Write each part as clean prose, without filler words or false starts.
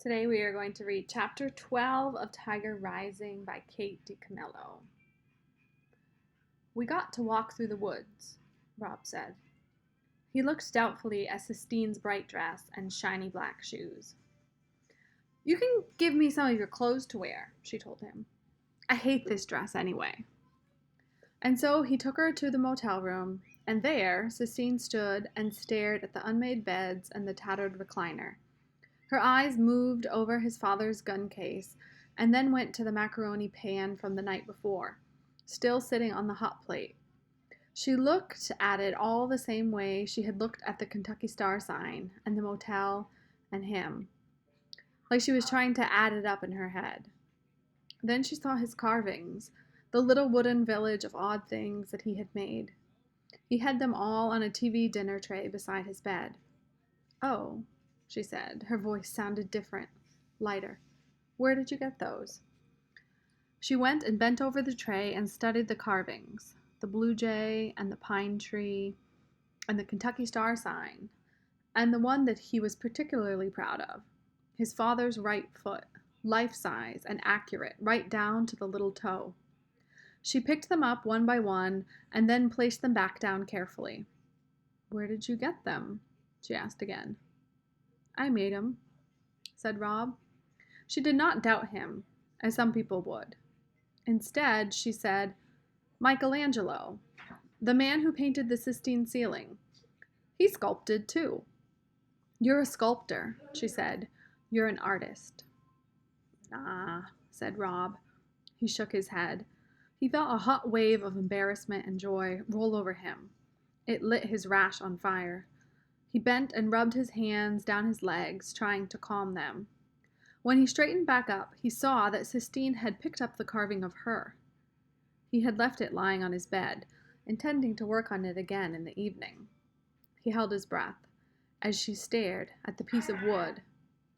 Today we are going to read chapter 12 of Tiger Rising by Kate DiCamillo. We got to walk through the woods, Rob said. He looked doubtfully at Sistine's bright dress and shiny black shoes. You can give me some of your clothes to wear, she told him. I hate this dress anyway. And so he took her to the motel room, and there Sistine stood and stared at the unmade beds and the tattered recliner. Her eyes moved over his father's gun case and then went to the macaroni pan from the night before, still sitting on the hot plate. She looked at it all the same way she had looked at the Kentucky Star sign and the motel and him, like she was trying to add it up in her head. Then she saw his carvings, the little wooden village of odd things that he had made. He had them all on a TV dinner tray beside his bed. Oh, she said. Her voice sounded different, lighter. Where did you get those? She went and bent over the tray and studied the carvings, the blue jay and the pine tree and the Kentucky Star sign, and the one that he was particularly proud of, his father's right foot, life-size and accurate, right down to the little toe. She picked them up one by one and then placed them back down carefully. Where did you get them? She asked again. I made 'em, said Rob. She did not doubt him, as some people would. Instead, she said, Michelangelo, the man who painted the Sistine ceiling. He sculpted, too. You're a sculptor, she said. You're an artist. Nah, said Rob. He shook his head. He felt a hot wave of embarrassment and joy roll over him. It lit his rash on fire. He bent and rubbed his hands down his legs, trying to calm them. When he straightened back up, he saw that Sistine had picked up the carving of her. He had left it lying on his bed, intending to work on it again in the evening. He held his breath as she stared at the piece of wood.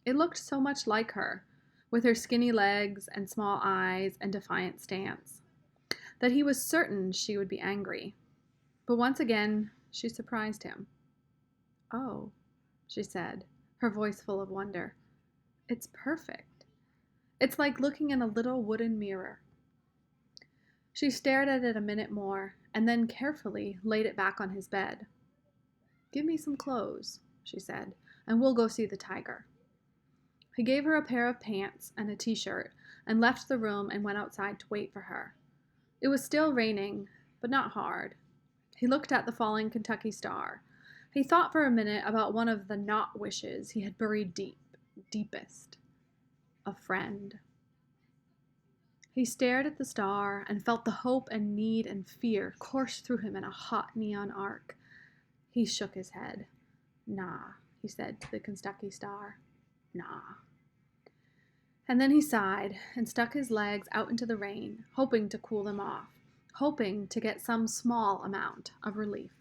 It looked so much like her, with her skinny legs and small eyes and defiant stance, that he was certain she would be angry. But once again, she surprised him. Oh, she said, her voice full of wonder. It's perfect. It's like looking in a little wooden mirror. She stared at it a minute more, and then carefully laid it back on his bed. Give me some clothes, she said, and we'll go see the tiger. He gave her a pair of pants and a t-shirt, and left the room and went outside to wait for her. It was still raining, but not hard. He looked at the falling Kentucky Star. He thought for a minute about one of the not wishes he had buried deepest. A friend. He stared at the star and felt the hope and need and fear course through him in a hot neon arc. He shook his head. Nah, he said to the Kentucky Star. Nah. And then he sighed and stuck his legs out into the rain, hoping to cool them off, hoping to get some small amount of relief.